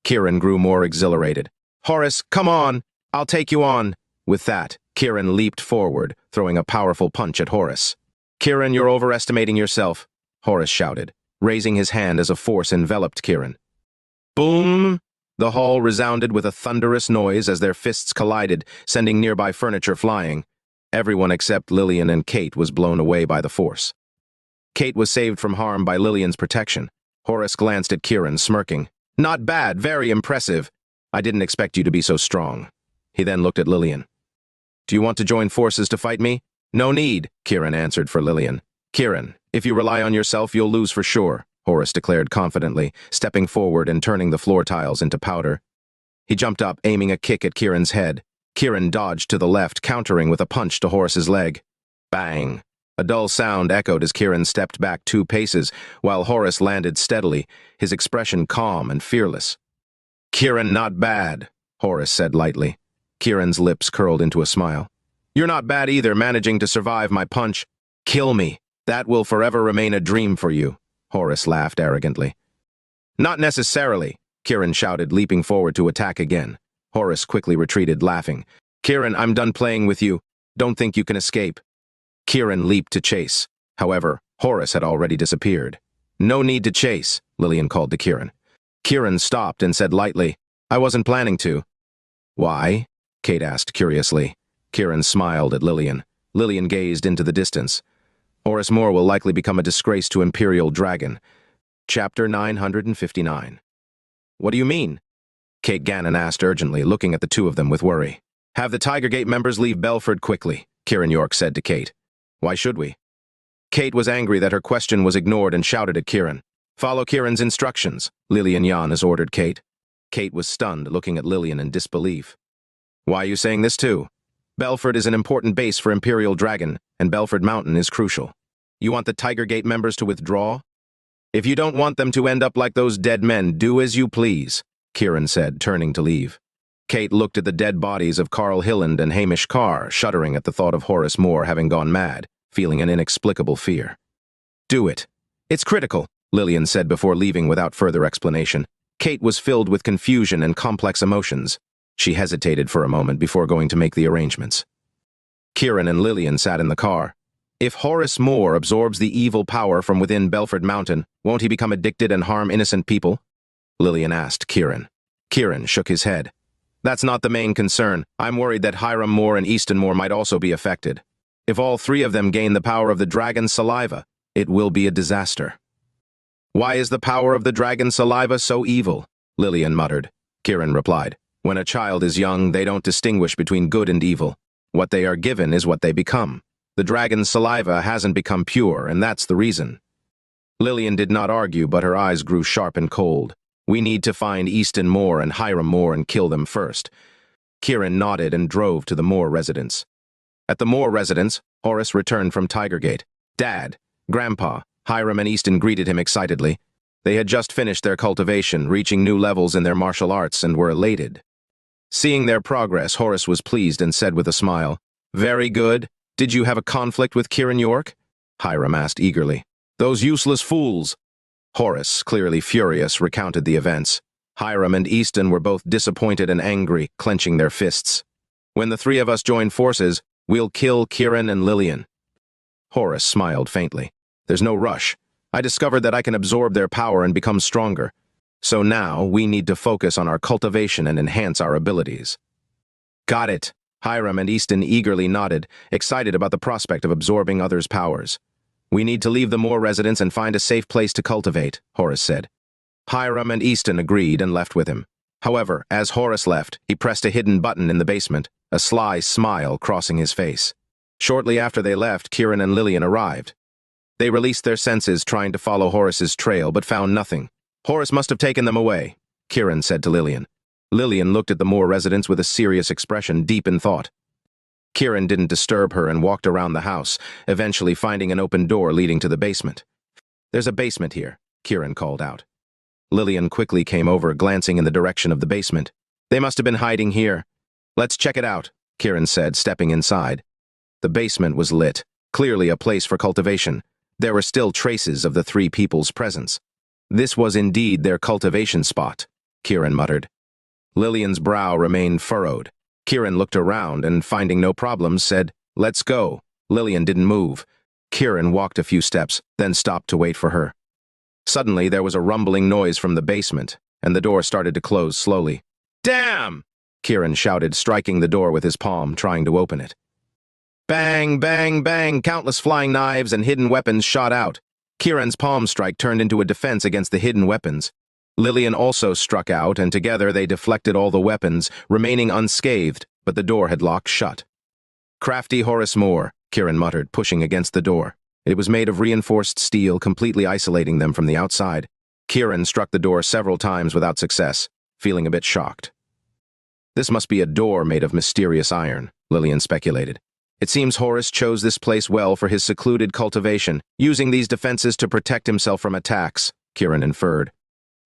Kiran grew more exhilarated. Horace, come on! I'll take you on! With that, Kiran leaped forward, throwing a powerful punch at Horace. Kiran, you're overestimating yourself, Horace shouted, raising his hand as a force enveloped Kiran. Boom! The hall resounded with a thunderous noise as their fists collided, sending nearby furniture flying. Everyone except Lilian and Kate was blown away by the force. Kate was saved from harm by Lilian's protection. Horace glanced at Kiran, smirking. Not bad, very impressive. I didn't expect you to be so strong. He then looked at Lilian. Do you want to join forces to fight me? No need, Kiran answered for Lilian. Kiran, if you rely on yourself, you'll lose for sure, Horace declared confidently, stepping forward and turning the floor tiles into powder. He jumped up, aiming a kick at Kiran's head. Kiran dodged to the left, countering with a punch to Horace's leg. Bang! A dull sound echoed as Kiran stepped back 2 paces, while Horace landed steadily, his expression calm and fearless. "Kiran, not bad," Horace said lightly. Kiran's lips curled into a smile. "You're not bad either, managing to survive my punch. Kill me. That will forever remain a dream for you," Horace laughed arrogantly. "Not necessarily," Kiran shouted, leaping forward to attack again. Horace quickly retreated, laughing. "Kiran, I'm done playing with you. Don't think you can escape." Kiran leaped to chase. However, Horace had already disappeared. "No need to chase," Lilian called to Kiran. Kiran stopped and said lightly, "I wasn't planning to." "Why?" Kate asked curiously. Kiran smiled at Lilian. Lilian gazed into the distance. "Horace Moor will likely become a disgrace to Imperial Dragon." Chapter 959. "What do you mean?" Kate Gannon asked urgently, looking at the two of them with worry. "Have the Tigergate members leave Belleford quickly," Kiran York said to Kate. "Why should we?" Kate was angry that her question was ignored and shouted at Kiran. "Follow Kiran's instructions," Lilian Yanes ordered Kate. Kate was stunned, looking at Lilian in disbelief. "Why are you saying this too? Belleford is an important base for Imperial Dragon, and Belleford Mountain is crucial. You want the Tigergate members to withdraw? If you don't want them to end up like those dead men, do as you please," Kiran said, turning to leave. Kate looked at the dead bodies of Carl Hilland and Hamish Carr, shuddering at the thought of Horace Moor having gone mad, feeling an inexplicable fear. "Do it. It's critical," Lilian said before leaving without further explanation. Kate was filled with confusion and complex emotions. She hesitated for a moment before going to make the arrangements. Kiran and Lilian sat in the car. "If Horace Moor absorbs the evil power from within Belleford Mountain, won't he become addicted and harm innocent people?" Lilian asked Kiran. Kiran shook his head. "That's not the main concern. I'm worried that Hiram Moor and Easton Moor might also be affected. If all three of them gain the power of the Dragon Saliva, it will be a disaster." "Why is the power of the Dragon Saliva so evil?" Lilian muttered. Kiran replied. "When a child is young, they don't distinguish between good and evil. What they are given is what they become. The Dragon's Saliva hasn't become pure, and that's the reason." Lilian did not argue, but her eyes grew sharp and cold. "We need to find Easton Moor and Hiram Moor and kill them first." Kiran nodded and drove to the Moor residence. At the Moor residence, Horace returned from Tigergate. Dad, Grandpa, Hiram and Easton greeted him excitedly. They had just finished their cultivation, reaching new levels in their martial arts, and were elated. Seeing their progress, Horace was pleased and said with a smile, "Very good. Did you have a conflict with Kiran York?" Hiram asked eagerly. "Those useless fools." Horace, clearly furious, recounted the events. Hiram and Easton were both disappointed and angry, clenching their fists. "When the three of us join forces, we'll kill Kiran and Lilian." Horace smiled faintly. "There's no rush. I discovered that I can absorb their power and become stronger. So now we need to focus on our cultivation and enhance our abilities." "Got it." Hiram and Easton eagerly nodded, excited about the prospect of absorbing others' powers. "We need to leave the Moor residence and find a safe place to cultivate," Horace said. Hiram and Easton agreed and left with him. However, as Horace left, he pressed a hidden button in the basement, a sly smile crossing his face. Shortly after they left, Kiran and Lilian arrived. They released their senses, trying to follow Horace's trail, but found nothing. "Horace must have taken them away," Kiran said to Lilian. Lilian looked at the Moor residence with a serious expression, deep in thought. Kiran didn't disturb her and walked around the house, eventually finding an open door leading to the basement. "There's a basement here," Kiran called out. Lilian quickly came over, glancing in the direction of the basement. "They must have been hiding here." "Let's check it out," Kiran said, stepping inside. The basement was lit, clearly a place for cultivation. There were still traces of the three people's presence. This was indeed their cultivation spot, Kiran muttered. Lilian's brow remained furrowed. Kiran looked around and, finding no problems, said, "Let's go." Lilian didn't move. Kiran walked a few steps, then stopped to wait for her. Suddenly, there was a rumbling noise from the basement, and the door started to close slowly. "Damn!" Kiran shouted, striking the door with his palm, trying to open it. Bang, bang, bang! Countless flying knives and hidden weapons shot out. Kiran's palm strike turned into a defense against the hidden weapons. Lilian also struck out, and together they deflected all the weapons, remaining unscathed, but the door had locked shut. "Crafty Horace Moor," Kiran muttered, pushing against the door. It was made of reinforced steel, completely isolating them from the outside. Kiran struck the door several times without success, feeling a bit shocked. "This must be a door made of mysterious iron," Lilian speculated. It seems Horace chose this place well for his secluded cultivation, using these defenses to protect himself from attacks, Kiran inferred.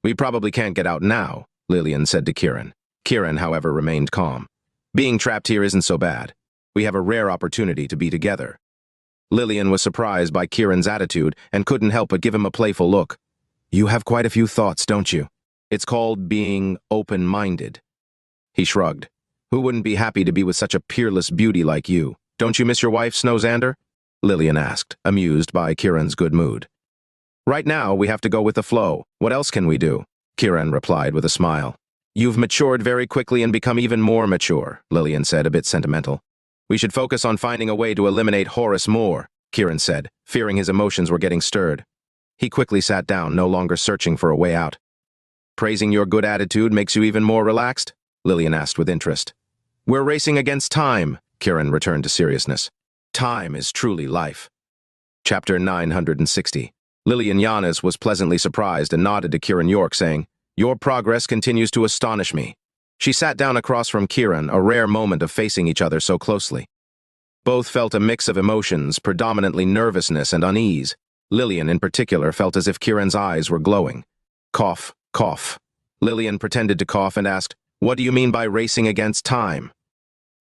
We probably can't get out now, Lilian said to Kiran. Kiran, however, remained calm. Being trapped here isn't so bad. We have a rare opportunity to be together. Lilian was surprised by Kiran's attitude and couldn't help but give him a playful look. You have quite a few thoughts, don't you? It's called being open-minded. He shrugged. Who wouldn't be happy to be with such a peerless beauty like you? Don't you miss your wife, Snowzander? Lilian asked, amused by Kiran's good mood. Right now, we have to go with the flow. What else can we do? Kiran replied with a smile. You've matured very quickly and become even more mature, Lilian said, a bit sentimental. We should focus on finding a way to eliminate Horace Moor, Kiran said, fearing his emotions were getting stirred. He quickly sat down, no longer searching for a way out. Praising your good attitude makes you even more relaxed? Lilian asked with interest. We're racing against time, Kiran returned to seriousness. Time is truly life. Chapter 960. Lilian Yanes was pleasantly surprised and nodded to Kiran York, saying, Your progress continues to astonish me. She sat down across from Kiran, a rare moment of facing each other so closely. Both felt a mix of emotions, predominantly nervousness and unease. Lilian, in particular, felt as if Kiran's eyes were glowing. Cough, cough. Lilian pretended to cough and asked, What do you mean by racing against time?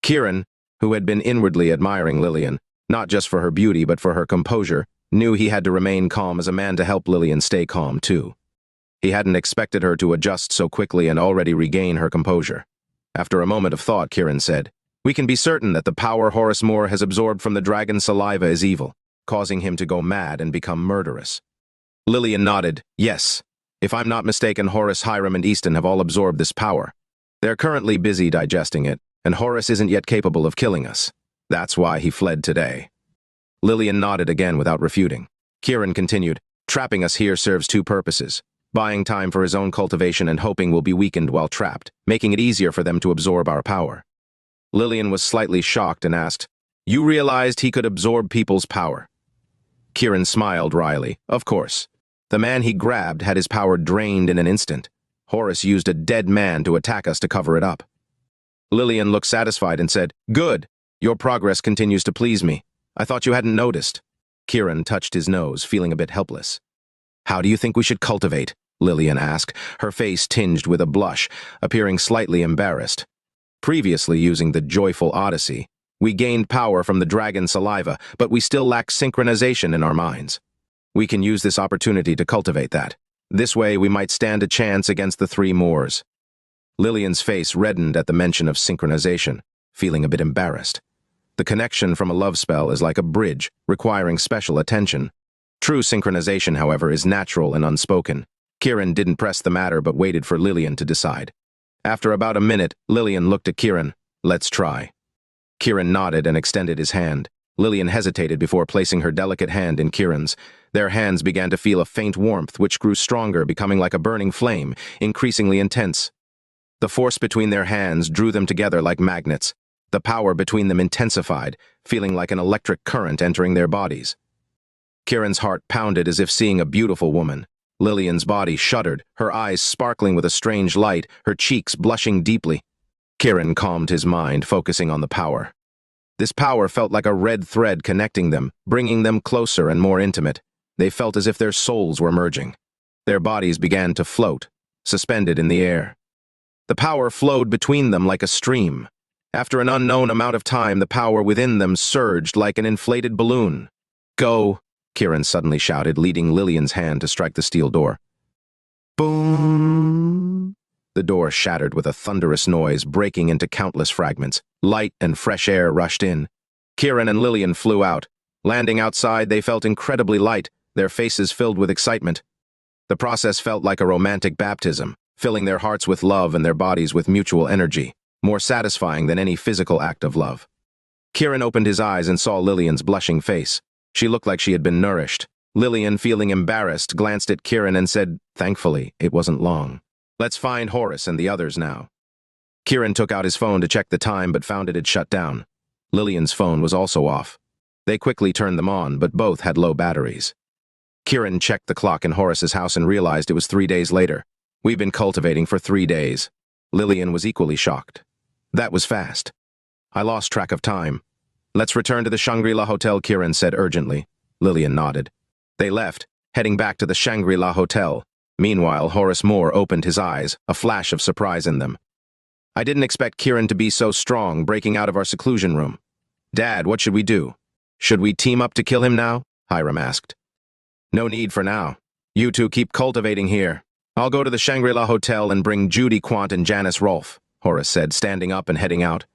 Kiran, who had been inwardly admiring Lilian, not just for her beauty but for her composure, knew he had to remain calm as a man to help Lilian stay calm, too. He hadn't expected her to adjust so quickly and already regain her composure. After a moment of thought, Kiran said, We can be certain that the power Horace Moor has absorbed from the Dragon Saliva is evil, causing him to go mad and become murderous. Lilian nodded, Yes. If I'm not mistaken, Horace, Hiram, and Easton have all absorbed this power. They're currently busy digesting it, and Horace isn't yet capable of killing us. That's why he fled today. Lilian nodded again without refuting. Kiran continued, Trapping us here serves two purposes. Buying time for his own cultivation and hoping we'll be weakened while trapped, making it easier for them to absorb our power. Lilian was slightly shocked and asked, You realized he could absorb people's power? Kiran smiled wryly. Of course. The man he grabbed had his power drained in an instant. Horace used a dead man to attack us to cover it up. Lilian looked satisfied and said, Good. Your progress continues to please me. I thought you hadn't noticed. Kiran touched his nose, feeling a bit helpless. How do you think we should cultivate? Lilian asked, her face tinged with a blush, appearing slightly embarrassed. Previously using the joyful Odyssey, we gained power from the Dragon Saliva, but we still lack synchronization in our minds. We can use this opportunity to cultivate that. This way we might stand a chance against the three Moors. Lilian's face reddened at the mention of synchronization, feeling a bit embarrassed. The connection from a love spell is like a bridge, requiring special attention. True synchronization, however, is natural and unspoken. Kiran didn't press the matter but waited for Lilian to decide. After about a minute, Lilian looked at Kiran. Let's try. Kiran nodded and extended his hand. Lilian hesitated before placing her delicate hand in Kiran's. Their hands began to feel a faint warmth, which grew stronger, becoming like a burning flame, increasingly intense. The force between their hands drew them together like magnets. The power between them intensified, feeling like an electric current entering their bodies. Kiran's heart pounded as if seeing a beautiful woman. Lilian's body shuddered, her eyes sparkling with a strange light, her cheeks blushing deeply. Kiran calmed his mind, focusing on the power. This power felt like a red thread connecting them, bringing them closer and more intimate. They felt as if their souls were merging. Their bodies began to float, suspended in the air. The power flowed between them like a stream. After an unknown amount of time, the power within them surged like an inflated balloon. Go, Kiran suddenly shouted, leading Lilian's hand to strike the steel door. Boom! The door shattered with a thunderous noise, breaking into countless fragments. Light and fresh air rushed in. Kiran and Lilian flew out. Landing outside, they felt incredibly light, their faces filled with excitement. The process felt like a romantic baptism, filling their hearts with love and their bodies with mutual energy, more satisfying than any physical act of love. Kiran opened his eyes and saw Lilian's blushing face. She looked like she had been nourished. Lilian, feeling embarrassed, glanced at Kiran and said, Thankfully, it wasn't long. Let's find Horace and the others now. Kiran took out his phone to check the time but found it had shut down. Lilian's phone was also off. They quickly turned them on, but both had low batteries. Kiran checked the clock in Horace's house and realized it was 3 days later. We've been cultivating for 3 days. Lilian was equally shocked. That was fast. I lost track of time. Let's return to the Shangri-La Hotel, Kiran said urgently. Lilian nodded. They left, heading back to the Shangri-La Hotel. Meanwhile, Horace Moor opened his eyes, a flash of surprise in them. I didn't expect Kiran to be so strong, breaking out of our seclusion room. Dad, what should we do? Should we team up to kill him now? Hiram asked. No need for now. You two keep cultivating here. I'll go to the Shangri-La Hotel and bring Judy Quant and Janice Rolfe, Horace said, standing up and heading out.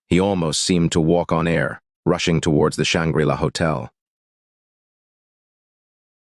He almost seemed to walk on air, rushing towards the Shangri-La Hotel.